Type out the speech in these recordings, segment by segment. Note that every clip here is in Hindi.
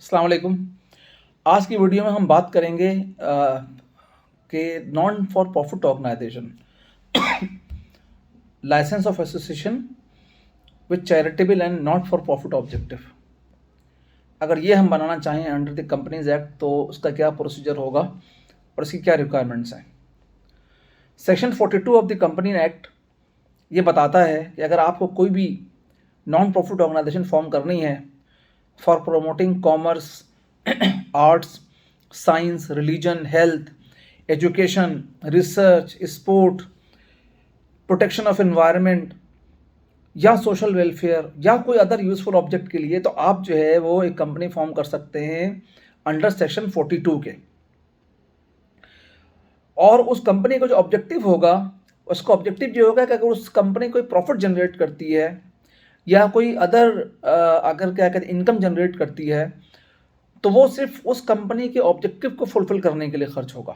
अस्सलाम वालेकुम। आज की वीडियो में हम बात करेंगे कि non for profit organisation licence of association with charitable and not for profit objective. अगर ये हम बनाना चाहें अंडर द कंपनीज एक्ट तो उसका क्या प्रोसीजर होगा और इसकी क्या रिक्वायरमेंट्स हैं। Section 42 of the company act ये बताता है कि अगर आपको कोई भी नॉन प्रॉफिट ऑर्गेनाइजेशन फॉर्म करनी है for promoting commerce, arts, science, religion, health, education, research, sport, protection of environment या सोशल वेलफेयर या कोई अदर यूजफुल ऑब्जेक्ट के लिए, तो आप जो है वो एक कंपनी फॉर्म कर सकते हैं अंडर सेक्शन 42 के। और उस कंपनी का जो ऑब्जेक्टिव होगा, उसका ऑब्जेक्टिव ये होगा कि अगर उस कंपनी कोई प्रॉफिट जनरेट करती है या कोई अदर अगर क्या कहते हैं इनकम जनरेट करती है, तो वो सिर्फ उस कंपनी के ऑब्जेक्टिव को फुलफिल करने के लिए खर्च होगा।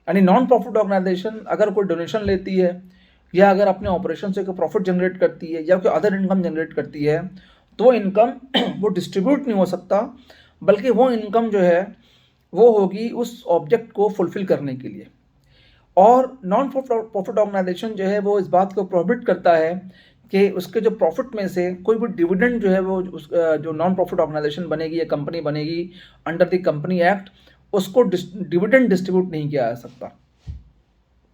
यानी नॉन प्रॉफिट ऑर्गेनाइजेशन अगर कोई डोनेशन लेती है या अगर अपने ऑपरेशन से कोई प्रॉफिट जनरेट करती है या कोई अदर इनकम जनरेट करती है, तो वो इनकम वो डिस्ट्रीब्यूट नहीं हो सकता, बल्कि वो इनकम जो है वो होगी उस ऑब्जेक्ट को फुलफिल करने के लिए। और नॉन प्रॉफिट ऑर्गेनाइजेशन जो है वो इस बात को प्रोहिबिट करता है कि उसके जो प्रॉफिट में से कोई भी डिविडेंड जो है वो जो नॉन प्रॉफिट ऑर्गेनाइजेशन बनेगी या कंपनी बनेगी अंडर द कंपनी एक्ट, उसको डिविडेंड डिस्ट्रीब्यूट नहीं किया जा सकता।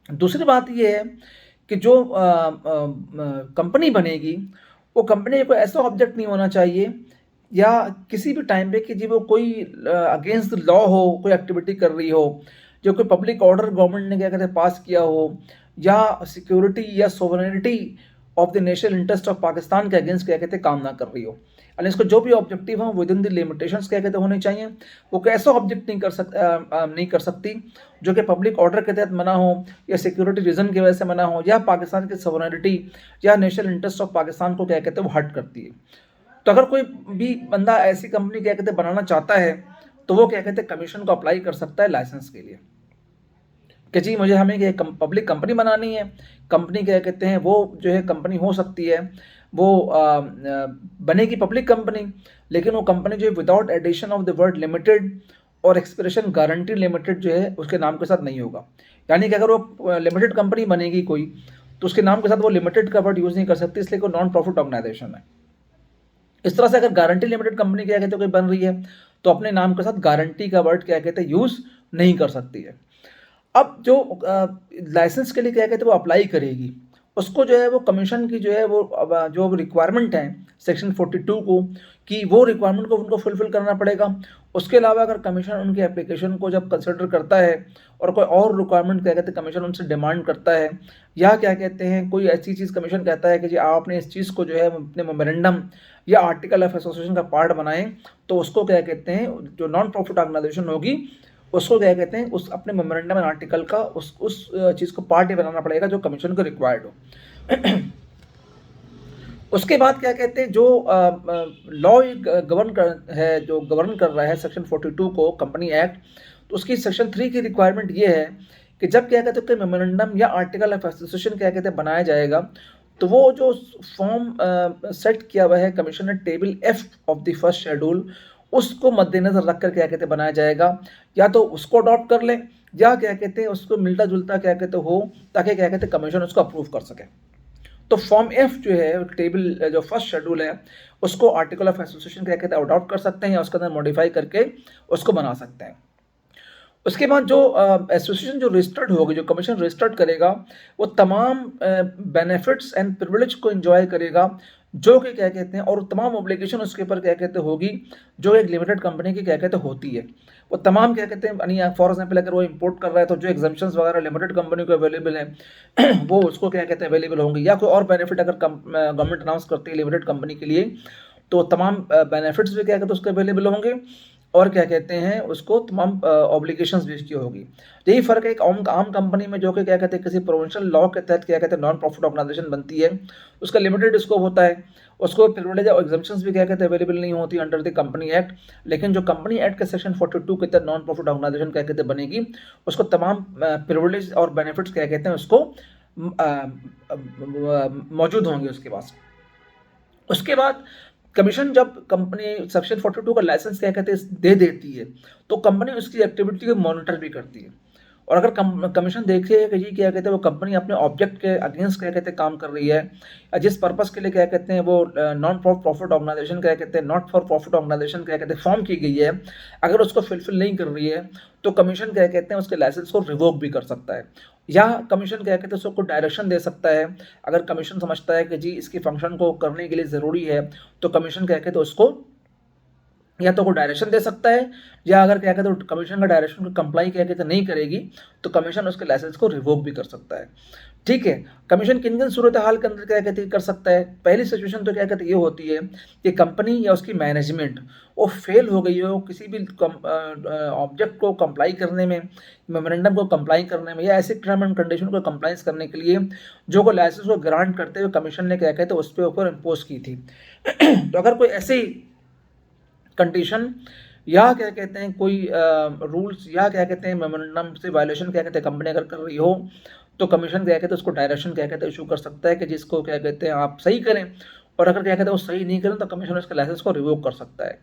दूसरी बात ये है कि जो कंपनी बनेगी वो कंपनी को ऐसा ऑब्जेक्ट नहीं होना चाहिए या किसी भी टाइम पे कि जी वो कोई अगेंस्ट लॉ हो, कोई एक्टिविटी कर रही हो, जो कोई पब्लिक ऑर्डर गवर्नमेंट ने क्या कहते हैं पास किया हो, या सिक्योरिटी या sovereignty of the national interest of Pakistan के अगेंस्ट क्या कहते हैं काम ना कर रही हो। यानी इसको जो भी ऑब्जेक्टिव हो विद इन द लिमिटेशंस क्या कहते होने चाहिए। वो कैसा ऑब्जेक्ट नहीं कर सकती जो कि पब्लिक ऑर्डर के तहत मना हो या सिक्योरिटी रीजन की वजह से मना हो या पाकिस्तान की सोवरेनिटी या नेशनल इंटरेस्ट ऑफ पाकिस्तान को क्या कहते हैं वो हर्ट करती है। तो अगर कोई भी बंदा ऐसी कंपनी क्या कहते हैं बनाना चाहता है तो वो क्या कहते हैं कमीशन को अप्लाई कर सकता है लाइसेंस के लिए कि जी मुझे हमें ये पब्लिक कंपनी बनानी है। कंपनी क्या कहते हैं वो जो है कंपनी हो सकती है वो बनेगी पब्लिक कंपनी, लेकिन वो कंपनी जो है without addition of the word limited और एक्सप्रेशन गारंटी लिमिटेड जो है उसके नाम के साथ नहीं होगा। यानी कि अगर वो लिमिटेड कंपनी बनेगी कोई तो उसके नाम के साथ वो लिमिटेड का वर्ड यूज़ नहीं कर सकती, इसलिए कोई नॉन प्रॉफिट ऑर्गेनाइजेशन है। इस तरह से अगर गारंटी लिमिटेड कंपनी क्या कहते हैं कोई बन रही है तो अपने नाम के साथ गारंटी का वर्ड क्या कहते हैं यूज़ नहीं कर सकती है। अब जो लाइसेंस के लिए क्या कहते हैं वो अप्लाई करेगी, उसको जो है वो कमीशन की जो है वो जो रिक्वायरमेंट है सेक्शन 42 को कि वो रिक्वायरमेंट को उनको फुलफिल करना पड़ेगा। उसके अलावा अगर कमीशन उनकी एप्लीकेशन को जब कंसिडर करता है और कोई और रिक्वायरमेंट क्या कहते हैं कमीशन उनसे डिमांड करता है या क्या कहते हैं कोई ऐसी चीज़ कमीशन कहता है कि जी आपने इस चीज़ को जो है अपने मेमोरेंडम या आर्टिकल ऑफ एसोसिएशन का पार्ट बनाएं, तो उसको क्या कहते हैं जो नॉन प्रॉफिट ऑर्गेनाइजेशन होगी उसको क्या कहते हैं उस अपने मेमोरेंडम एंड आर्टिकल का उस चीज़ को पार्ट ही बनाना पड़ेगा जो कमीशन को रिक्वायर्ड हो। उसके बाद क्या कहते हैं जो लॉ गवर्न कर रहा है सेक्शन 42 को कंपनी एक्ट, तो उसकी सेक्शन 3 की रिक्वायरमेंट ये है कि जब क्या कहते हैं मेमोरेंडम या आर्टिकल ऑफ एसोसिएशन क्या कहते हैं बनाया जाएगा, तो वो जो फॉर्म सेट किया हुआ है कमीशन ने table F of the first schedule, उसको मद्देनजर रखकर क्या कहते हैं बनाया जाएगा। या तो उसको अडॉप्ट कर लें या क्या कहते हैं उसको मिलता जुलता क्या कहते हो, ताकि क्या कहते हैं कमीशन उसको अप्रूव कर सके। तो फॉर्म एफ जो है टेबल जो फर्स्ट शेड्यूल है उसको आर्टिकल ऑफ एसोसिएशन क्या कहते हैं अडॉप्ट कर सकते हैं या उसके अंदर मॉडिफाई करके उसको बना सकते हैं। उसके बाद जो एसोसिएशन जो रजिस्टर्ड होगी, जो कमीशन रजिस्टर्ड करेगा, वो तमाम बेनिफिट्स एंड प्रिविलेज को एंजॉय करेगा जो कि क्या कहते हैं, और तमाम ऑब्लिगेशन उसके ऊपर क्या कहते होगी जो एक लिमिटेड कंपनी की क्या कहते होती है। वो तमाम क्या कहते हैं यानी फॉर एग्जाम्पल अगर वो इंपोर्ट कर रहा है तो जो एग्जाम्पशंस वगैरह लिमिटेड कंपनी को अवेलेबल है वो उसको क्या कहते हैं अवेलेबल होंगे, या कोई और बेनिफिट अगर गवर्नमेंट अनाउंस करती है लिमिटेड कंपनी के लिए तो तमाम बेनिफिट्स भी क्या कहते हैं उसके अवेलेबल होंगे और क्या कहते हैं उसको तमाम ऑब्लिगेशंस भी इसकी होगी। यही फ़र्क है एक आम कंपनी में जो कि क्या कहते हैं किसी प्रोविंशियल लॉ के तहत क्या कहते हैं नॉन प्रॉफिट ऑर्गेनाइजेशन बनती है, उसका लिमिटेड स्कोप होता है, उसको प्रिविलेज और एग्जम्पशंस भी क्या कहते हैं अवेलेबल नहीं होती अंडर द कंपनी एक्ट। लेकिन जो कंपनी एक्ट के सेक्शन 42 के तहत नॉन प्रॉफिट ऑर्गेनाइजेशन क्या कहते हैं बनेगी, उसको तमाम प्रिविलेज और बेनिफिट्स क्या कहते हैं उसको मौजूद होंगे उसके पास। उसके बाद कमीशन जब कंपनी सेक्शन 42 का लाइसेंस क्या कहते हैं दे देती है, तो कंपनी उसकी एक्टिविटी को मॉनिटर भी करती है। और अगर कमीशन देखे कि जी क्या कहते हैं वो कंपनी अपने ऑब्जेक्ट के अगेंस्ट क्या कहते हैं काम कर रही है, या जिस पर्पस के लिए क्या कहते हैं वो नॉन फॉर प्रॉफिट ऑर्गेनाइजेशन क्या कहते हैं नॉट फॉर प्रॉफिट ऑर्गेनाइजेशन क्या कहते हैं फॉर्म की गई है, अगर उसको फुलफिल नहीं कर रही है, तो कमीशन क्या कहते हैं उसके लाइसेंस को रिवोक भी कर सकता है। या कमीशन क्या कहते हैं उसको डायरेक्शन दे सकता है। अगर कमीशन समझता है कि जी इसकी फंक्शन को करने के लिए ज़रूरी है, तो कमीशन क्या कहते हैं उसको या तो वो डायरेक्शन दे सकता है, या अगर क्या कहते हैं कमीशन का डायरेक्शन को कंप्लाई क्या कहते हैं नहीं करेगी, तो कमीशन उसके लाइसेंस को रिवोक भी कर सकता है। ठीक है, कमीशन किन किन सूरत हाल के अंदर क्या कहते हैं कर सकता है। पहली सिचुएशन तो क्या कहते हैं ये होती है कि कंपनी या उसकी मैनेजमेंट वो फेल हो गई हो किसी भी ऑब्जेक्ट को कंप्लाई करने में, मेमोरेंडम को कंप्लाई करने में, या ऐसे टर्म एंड कंडीशन को कंप्लाइंस करने के लिए जो को लाइसेंस को ग्रांट करते हुए कमीशन ने क्या कहते हैं उस पर ऊपर इम्पोज की थी। तो अगर कोई ऐसी कंडीशन या क्या कहते हैं कोई रूल्स या क्या कहते हैं मेमोरेंडम से वायलेशन क्या कहते हैं कंपनी अगर कर रही हो, तो कमीशन क्या कहते हैं उसको डायरेक्शन क्या कहते हैं इशू कर सकता है कि जिसको क्या कहते हैं आप सही करें, और अगर क्या कहते हैं वो सही नहीं करें तो कमीशन उसके लाइसेंस को रिवोक कर सकता है।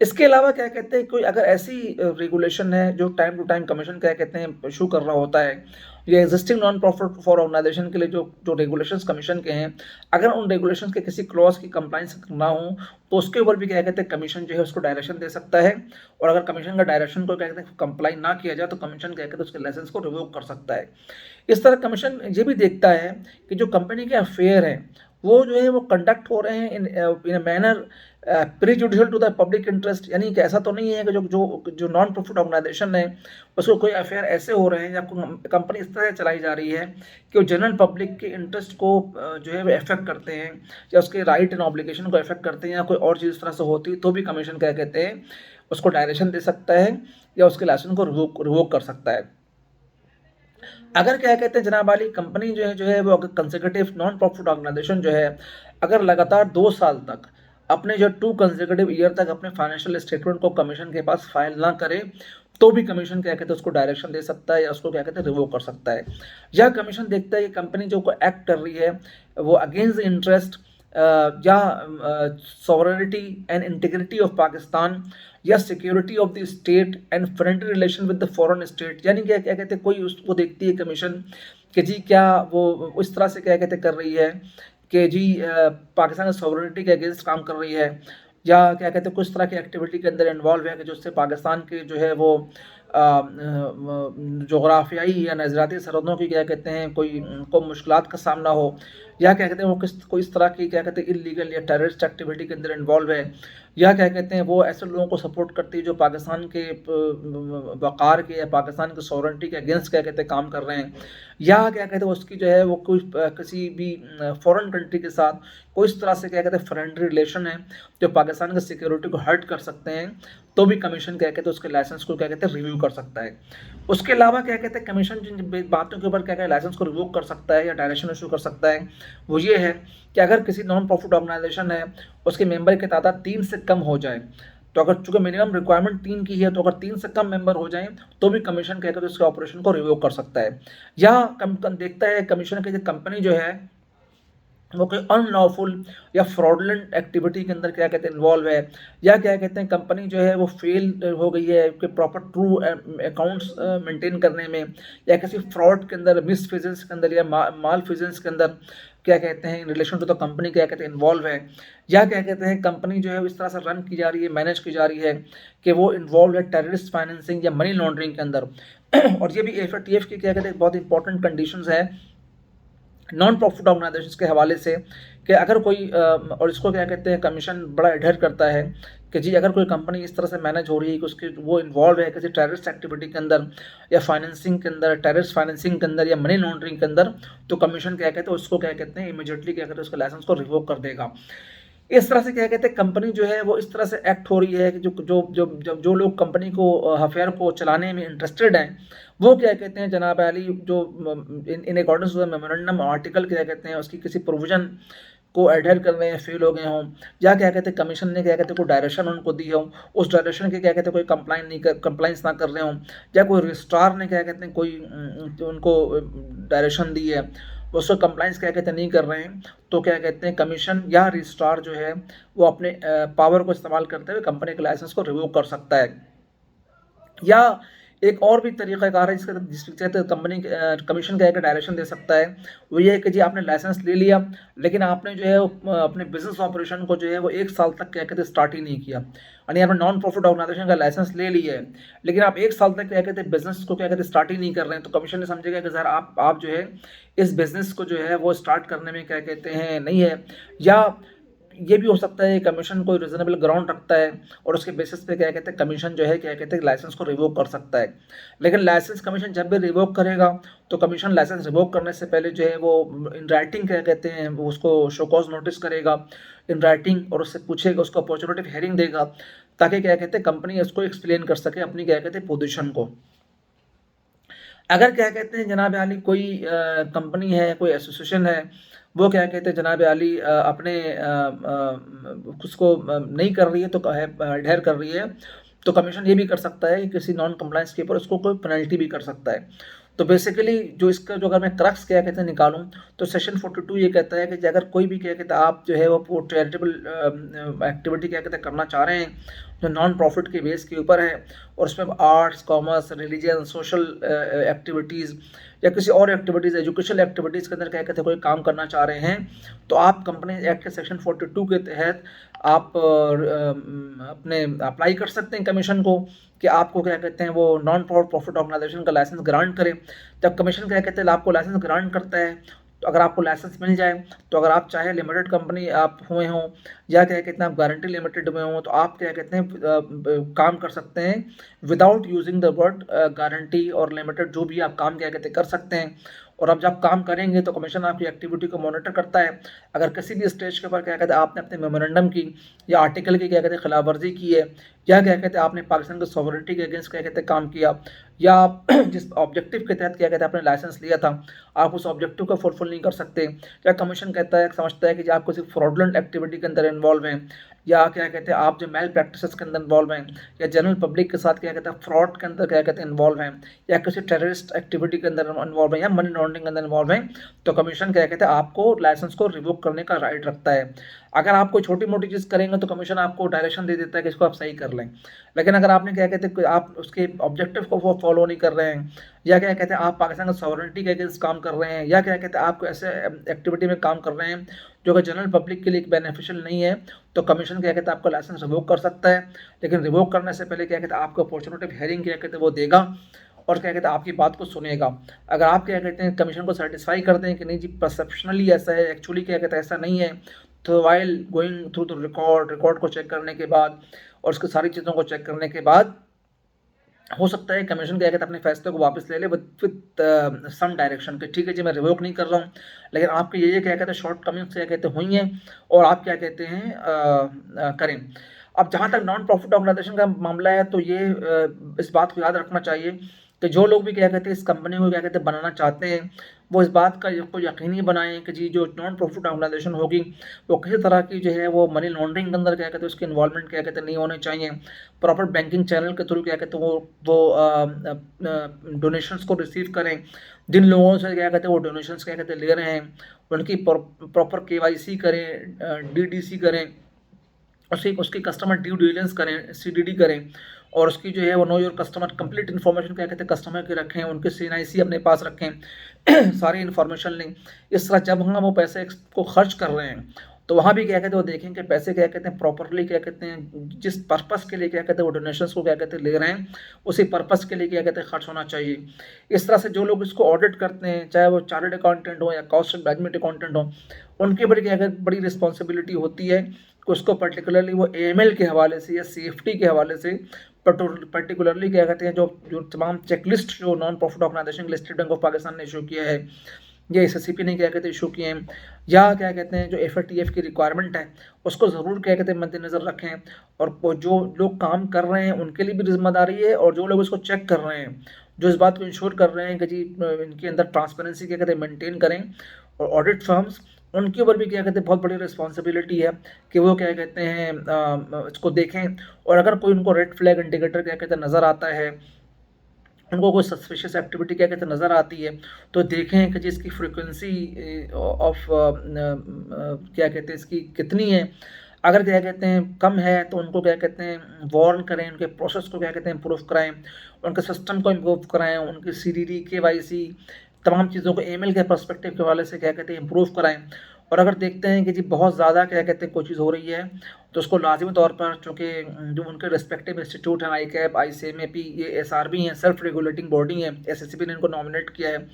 इसके अलावा क्या कहते हैं कोई अगर ऐसी रेगुलेशन है जो टाइम टू टाइम कमीशन क्या कहते हैं इशू कर रहा होता है, या existing non profit for organisation के लिए जो जो रेगुलेशंस कमीशन के हैं, अगर उन रेगुलेशंस के किसी क्लॉज की कंप्लाइंस ना हो, तो उसके ऊपर भी क्या कहते हैं कमीशन जो है उसको डायरेक्शन दे सकता है। और अगर कमीशन का डायरेक्शन को क्या कहते हैं कंप्लाई ना किया जाए, तो कमीशन क्या कहते हैं उसके लाइसेंस को रिवोक कर सकता है। इस तरह कमीशन ये भी देखता है कि जो कंपनी के अफेयर हैं वो जो है वो कंडक्ट हो रहे हैं in a manner prejudicial to the public interest, यानी कि ऐसा तो नहीं है कि जो जो जो नॉन प्रॉफिट ऑर्गेनाइजेशन है उसको कोई अफेयर ऐसे हो रहे हैं या कंपनी इस तरह से चलाई जा रही है कि वो जनरल पब्लिक के इंटरेस्ट को जो है वो इफेक्ट करते हैं, या उसके राइट एंड ऑब्लिगेशन को इफेक्ट करते हैं, या कोई और चीज़ इस तरह से होती है, तो भी कमीशन क्या कहते हैं उसको डायरेक्शन दे सकता है या उसके लाइसेंस को रिवोक कर सकता है। अगर क्या कहते हैं जनाब वाली कंपनी जो है वो अगर कंसेक्यूटिव नॉन प्रॉफिट ऑर्गेनाइजेशन जो है अगर लगातार 2 साल तक अपने जो 2 कंसेक्यूटिव ईयर तक अपने फाइनेंशियल स्टेटमेंट को कमीशन के पास फाइल ना करे, तो भी कमीशन क्या कहते हैं उसको डायरेक्शन दे सकता है या उसको क्या कहते हैं रिवोक कर सकता है। या कमीशन देखता है कि कंपनी जो को एक्ट कर रही है वो अगेंस्ट द इंटरेस्ट या sovereignty and integrity of Pakistan, या security of the state and friendly relation with the foreign state, यानी क्या क्या कहते हैं कोई उसको देखती है कमीशन कि जी क्या वो उस तरह से क्या कहते कर रही है कि जी पाकिस्तान की सॉवरेनिटी के अगेंस्ट काम कर रही है, या क्या कहते हैं कुछ तरह की एक्टिविटी के अंदर इन्वॉल्व है कि जिससे पाकिस्तान के जो है वो जोग्राफियाई या नज़राती सरहदों की क्या कहते हैं को मुश्किलात का सामना हो, या क्या कहते हैं वो कोई इस तरह की क्या कहते हैं इलीगल या टेररिस्ट एक्टिविटी के अंदर इन्वॉल्व है, या क्या कहते हैं वो ऐसे लोगों को सपोर्ट करती है जो पाकिस्तान के वक़ार के या पाकिस्तान की सॉवरेनिटी के अगेंस्ट क्या कहते हैं काम कर रहे हैं, या क्या कहते हैं उसकी जो है वो कोई किसी भी फॉरेन कंट्री के साथ कोई इस तरह से क्या कहते हैं फ्रेंडली रिलेशन है जो पाकिस्तान की सिक्योरिटी को हर्ट कर सकते हैं, तो भी कमीशन क्या कहते हैं उसके लाइसेंस को क्या कहते हैं रिव्यू कर सकता है। उसके अलावा क्या कहते हैं कमीशन जिन बातों के ऊपर क्या क्या लाइसेंस को रिव्यू कर सकता है या डायरेक्शन इशू कर सकता है, वो ये है कि अगर किसी नॉन प्रॉफिट ऑर्गेनाइजेशन है उसके मेंबर की तादाद 3 से कम हो जाए, तो अगर चूंकि मिनिमम रिक्वायरमेंट 3 की है, तो अगर 3 से कम मेंबर हो जाएं तो भी कमीशन क्या कहते हैं उसके ऑपरेशन को रिव्यू कर सकता है। या देखता है कमीशन की कंपनी जो है वो कोई अनलॉफुल या फ्रॉडलेंट एक्टिविटी के अंदर क्या कहते हैं इन्वॉल्व है, या क्या कहते हैं कंपनी जो है वो फेल हो गई है कि प्रॉपर ट्रू अकाउंट्स मेंटेन करने में, या किसी फ्रॉड के अंदर मिस फिजेंस के अंदर या माल फिजेंस के अंदर क्या कहते हैं in relation to the company क्या कहते हैं इन्वॉल्व है, या क्या कहते हैं कंपनी जो है इस तरह से रन की जा रही है मैनेज की जा रही है कि वो इन्वॉल्व है टेररिस्ट फाइनेंसिंग या मनी लॉन्ड्रिंग के अंदर। और ये भी एफएटीएफ की क्या कहते हैं बहुत इंपॉर्टेंट कंडीशंस है नॉन प्रॉफिट ऑर्गेनाइजेशन के हवाले से कि अगर कोई और इसको क्या कहते हैं कमीशन बड़ा एडहेर करता है कि जी अगर कोई कंपनी इस तरह से मैनेज हो रही है कि उसके वो इन्वॉल्व है किसी टेररिस्ट एक्टिविटी के अंदर या फाइनेंसिंग के अंदर, टेररिस्ट फाइनेंसिंग के अंदर या मनी लॉन्ड्रिंग के अंदर, तो कमीशन क्या कहते हैं उसको क्या कहते हैं इमीडिएटली क्या कहते हैं उसके लाइसेंस को रिवोक कर देगा। इस तरह से क्या कहते हैं कंपनी जो है वो इस तरह से एक्ट हो रही है कि जो जो जो जो, जो लोग कंपनी को अफेयर को चलाने में इंटरेस्टेड हैं वो क्या कहते हैं जनाब अली जो in accordance to the memorandum article क्या कहते हैं उसकी किसी प्रोविजन को एडहेर कर रहे हैं फेल हो गए हों, या क्या कहते हैं कमीशन ने क्या कहते हैं कोई डायरेक्शन उनको दी हो उस डायरेक्शन के क्या कहते हैं कोई कंप्लाइंस ना कर रहे हों, या कोई रजिस्ट्रार ने क्या कहते हैं कोई उनको डायरेक्शन दी है वो उसको कंप्लाइंस क्या कहते हैं नहीं कर रहे हैं, तो क्या कहते हैं कमीशन या रजिस्ट्रार जो है वो अपने पावर को इस्तेमाल करते हुए कंपनी के लाइसेंस को रिवोक कर सकता है। या एक और भी तरीक़ाकार है जिसके तहत कंपनी कमीशन क्या है कि डायरेक्शन दे सकता है, वो ये है कि जी आपने लाइसेंस ले लिया, लेकिन आपने जो है अपने बिजनेस ऑपरेशन को जो है वो 1 साल तक क्या कहते हैं स्टार्ट ही नहीं किया। यानी आपने नॉन प्रॉफिट ऑर्गेनाइजेशन का लाइसेंस ले लिया है, लेकिन आप 1 साल तक क्या कहते हैं बिजनेस को क्या कहते हैं स्टार्ट ही नहीं कर रहे हैं, तो कमीशन ने समझेगा कि सर आप जो है इस बिजनेस को जो है वो स्टार्ट करने में क्या कहते हैं नहीं है। या ये भी हो सकता है कमीशन कोई रीजनेबल ग्राउंड रखता है और उसके बेसिस पे क्या कहते हैं कमीशन जो है क्या कहते हैं लाइसेंस को रिवोक कर सकता है। लेकिन लाइसेंस कमीशन जब भी रिवोक करेगा तो कमीशन लाइसेंस रिवोक करने से पहले जो है वो इन राइटिंग क्या कहते हैं वो उसको शो कॉज नोटिस करेगा इन राइटिंग, और उससे पूछेगा, उसको अपॉर्चुनिटी हेयरिंग देगा, ताकि क्या कहते हैं कंपनी उसको एक्सप्लेन कर सके अपनी क्या कहते हैं पोजीशन को। अगर क्या कहते हैं जनाब आली कोई कंपनी है, कोई एसोसिएशन है, वो क्या कहते हैं जनाब आली अपने उसको नहीं कर रही है तो है ढेर कर रही है, तो कमीशन ये भी कर सकता है कि किसी नॉन कंप्लायंस के ऊपर उसको कोई पेनल्टी भी कर सकता है। तो बेसिकली जो इसका जो अगर मैं क्रक्स क्या कहते हैं निकालूं, तो सेक्शन 42 ये कहता है कि अगर कोई भी क्या कहते हैं आप जो है वो चैरिटेबल एक्टिविटी क्या कहते हैं करना चाह रहे हैं जो नॉन प्रॉफिट के बेस के ऊपर है, और उसमें arts, commerce, religion, social activities या किसी और एक्टिविटीज़, एजुकेशनल एक्टिविटीज़ के अंदर क्या कहते हैं कोई काम करना चाह रहे हैं, तो आप कंपनी एक्ट के सेक्शन 42 के तहत आप अपने अप्लाई कर सकते हैं कमीशन को कि आपको क्या कहते हैं वो नॉन प्रॉफिट ऑर्गेनाइजेशन का लाइसेंस ग्रांट करें। जब कमीशन क्या कहते हैं आपको लाइसेंस ग्रांट करता है, तो अगर आपको लाइसेंस मिल जाए, तो अगर आप चाहे लिमिटेड कंपनी आप हुए हों या क्या कहते हैं आप गारंटी लिमिटेड हुए हों, तो आप क्या कहते हैं काम कर सकते हैं without using the word guarantee और लिमिटेड, जो भी आप काम क्या कहते हैं कर सकते हैं। और अब जब काम करेंगे तो कमीशन आपकी एक्टिविटी को मॉनिटर करता है। अगर किसी भी स्टेज के ऊपर क्या कहते हैं आपने अपने मेमोरेंडम की या आर्टिकल की क्या कहते हैं खिलाफवर्जी की है, या क्या कहते हैं आपने पाकिस्तान की सॉवरेनिटी के अगेंस्ट क्या कहते हैं काम किया, या जिस ऑब्जेक्टिव के तहत क्या कहते हैं आपने लाइसेंस लिया था आप उस ऑब्जेक्टिव को फुलफिल नहीं कर सकते, या कमीशन कहता है समझता है कि आप किसी फ्रॉडलेंट एक्टिविटी के अंदर इन्वॉल्व हैं, या क्या कहते हैं आप जो मेल प्रैक्टिसेस के अंदर इन्वॉल्व हैं, या जनरल पब्लिक के साथ क्या कहते हैं फ्रॉड के अंदर क्या कहते हैं इन्वॉल्व हैं, या किसी टेररिस्ट एक्टिविटी के अंदर इन्वॉल्व हैं, या मनी लॉन्ड्रिंग के अंदर इन्वॉल्व हैं, तो कमीशन क्या कहते हैं आपको लाइसेंस को रिवोक करने का राइट रखता है। अगर आप कोई छोटी मोटी चीज़ करेंगे तो कमीशन आपको डायरेक्शन दे देता है कि इसको आप सही कर लें। लेकिन अगर आपने क्या कहते हैं आप उसके ऑब्जेक्टिव को वो फॉलो नहीं कर रहे हैं, या क्या कहते हैं आप पाकिस्तान की सॉवरेनिटी के अगेंस्ट काम कर रहे हैं, या क्या कहते हैं आप ऐसे एक्टिविटी में काम कर रहे हैं जो कि जनरल पब्लिक के लिए बेनिफिशियल नहीं है, तो कमीशन क्या कहते हैं आपका लाइसेंस रिवोक कर सकता है। लेकिन रिवोक करने से पहले क्या कहते हैं आपको अपॉर्चुनिटी हेयरिंग क्या कहते हैं वो देगा और क्या कहते हैं आपकी बात को सुनेगा। अगर आप क्या कहते हैं कमीशन को सेटिस्फाई करते हैं कि नहीं जी परसेप्शनली ऐसा है, एक्चुअली क्या कहते हैं ऐसा नहीं है, तो while going through the record को चेक करने के बाद और उसकी सारी चीज़ों को चेक करने के बाद हो सकता है कमीशन क्या कहते हैं अपने फैसले को वापस ले ले विद सम डायरेक्शन के, ठीक है जी मैं रिवोक नहीं कर रहा हूँ, लेकिन आपके ये क्या कहते हैं शॉर्ट कमिंग्स क्या कहते हैं हुई हैं और आप क्या कहते हैं करें। अब जहाँ तक नॉन प्रॉफिट ऑर्गेनाइजेशन का मामला है, तो ये इस बात को याद रखना चाहिए कि जो लोग भी क्या कहते हैं इस कंपनी को क्या कहते हैं बनाना चाहते हैं, वो इस बात का को यकीनी बनाएं कि जी जो नॉन प्रॉफिट ऑर्गेनाइजेशन होगी वो किसी तरह की जो है वो मनी लॉन्ड्रिंग के अंदर क्या कहते हैं उसकी इन्वॉल्वमेंट क्या कहते हैं नहीं होने चाहिए। प्रॉपर बैंकिंग चैनल के थ्रू क्या कहते हैं वो डोनेशंस को रिसीव करें। जिन लोगों से क्या कहते हैं वो डोनेशंस क्या कहते हैं ले रहे हैं उनकी प्रॉपर KYC करें, DDC करें, उसकी कस्टमर ड्यू डिलिजेंस करें, CDD करें, और उसकी जो है वो know your customer complete information क्या कहते हैं कस्टमर की रखें, उनके CNIC अपने पास रखें सारी इन्फॉर्मेशन लें। इस तरह जब हम वो पैसे को खर्च कर रहे हैं तो वहाँ भी क्या कहते हैं वो देखें कि पैसे क्या कहते हैं प्रॉपरली क्या कहते हैं जिस पर्पस के लिए क्या कहते हैं वो डोनेशंस को क्या कहते हैं ले रहे हैं उसी पर्पस के लिए क्या कहते हैं खर्च होना चाहिए। इस तरह से जो लोग इसको ऑडिट करते हैं, चाहे वो चार्टर्ड अकाउंटेंट हो या कॉस्ट मैनेजमेंट अकाउंटेंट हो, उनके ऊपर क्या कहते बड़ी रिस्पॉन्सिबिलिटी होती है कि उसको पर्टिकुलरली वो AML के हवाले से या सेफ्टी के हवाले से पर्टिकुलरली क्या कहते हैं जो तमाम चेकलिस्ट जो non profit organisation listed bank of Pakistan ने इशू किया है या SSCP ने क्या कहते हैं इशू किए हैं, या क्या कहते हैं जो FATF की रिक्वायरमेंट है उसको ज़रूर क्या कहते हैं मद्देनज़र रखें। और जो लोग काम कर रहे हैं उनके लिए भी जिम्मेदारी है, और जो लोग इसको चेक कर रहे हैं जो इस बात को इंश्योर कर रहे हैं कि जी इनके अंदर ट्रांसपेरेंसी क्या कहते हैं मेनटेन करें, और ऑडिट फर्म्स उनके ऊपर भी क्या कहते हैं बहुत बड़ी रिस्पॉन्सिबिलिटी है कि वो क्या कहते हैं इसको देखें, और अगर कोई उनको रेड फ्लैग इंडिकेटर क्या कहते हैं नज़र आता है उनको कोई सस्पिशियस एक्टिविटी क्या कहते हैं नज़र आती है, तो देखें कि जिसकी फ्रीक्वेंसी ऑफ क्या कहते हैं इसकी कितनी है। अगर क्या कहते हैं कम है तो उनको क्या कहते हैं वार्न करें, उनके प्रोसेस को क्या कहते हैं इम्प्रूव कराएं, उनके सिस्टम को इम्प्रूव कराएं, उनकी CDD KYC तमाम चीज़ों को ईमेल के पर्सपेक्टिव के हवाले से क्या कहते हैं इम्प्रूव कराएं। और अगर देखते हैं कि जी बहुत ज़्यादा क्या कहते हैं कोई चीज़ हो रही है, तो उसको लाजिमी तौर पर, चूँकि जो उनके रिस्पेक्टिव इंस्टीट्यूट हैं, ICAP, ICMAP, ये SRB हैं, सेल्फ रेगुलेटिंग बॉडी हैं, SSB ने इनको नॉमिनेट किया है,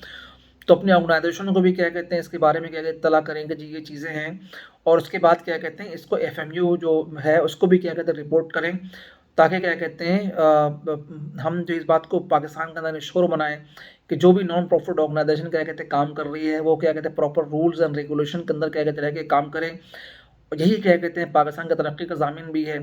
तो अपनी ऑर्गेनाइजेशन को भी क्या कहते हैं इसके बारे में क्या कहते हैं इत्तला करेंगे जी ये चीज़ें हैं। और उसके बाद क्या कहते हैं इसको FMU जो है उसको भी क्या कहते हैं रिपोर्ट करें, ताकि क्या कहते हैं हम जो इस बात को पाकिस्तान के अंदर इंश्योर बनाएं कि जो भी नॉन प्रॉफिट ऑर्गेनाइजेशन क्या कहते हैं काम कर रही है वो क्या कहते हैं प्रॉपर रूल्स एंड रेगुलेशन के अंदर क्या कहते हैं रह के काम करें। और यही क्या कहते हैं पाकिस्तान की तरक्की का ज़ामिन भी है।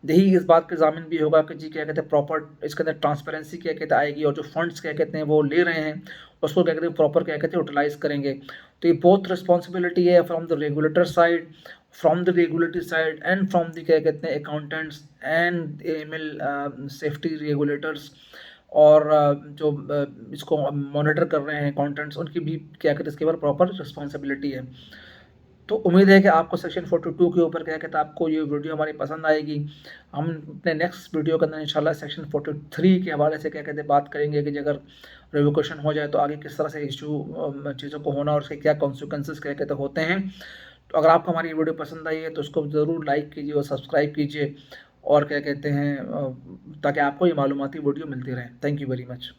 यही इस बात का ज़ामिन भी होगा कि जी क्या कहते हैं प्रॉपर इसके अंदर ट्रांसपेरेंसी क्या कहते हैं आएगी, और जो फंड्स क्या कहते हैं वो ले रहे हैं उसको क्या कहते हैं प्रॉपर क्या कहते हैं यूटिलाइज़ करेंगे। तो ये बहुत रिस्पॉन्सिबिलिटी है from the regulator side, from the regulatory side, and from the क्या कहते हैं accountants and AML safety regulators, और जो इसको मॉनिटर कर रहे हैं अकाउंटेंट्स, उनकी भी क्या कहते हैं इसके ऊपर प्रॉपर रिस्पॉन्सिबिलिटी है। तो उम्मीद है कि आपको सेक्शन 42 के ऊपर क्या कहते हैं आपको ये वीडियो हमारी पसंद आएगी। हम अपने नेक्स्ट वीडियो के अंदर इंशाल्लाह सेक्शन 43 के हवाले से क्या कहते हैं बात करेंगे कि अगर रिवोकेशन हो जाए तो आगे किस तरह से इशू चीज़ों को होना और उसके क्या कॉन्सिक्वेंसेस क्या कहते होते हैं। तो अगर आपको हमारी वीडियो पसंद आई है तो उसको ज़रूर लाइक कीजिए और सब्सक्राइब कीजिए, और क्या कहते हैं ताकि आपको ये मालूमाती वीडियो मिलती रहे। Thank you very much.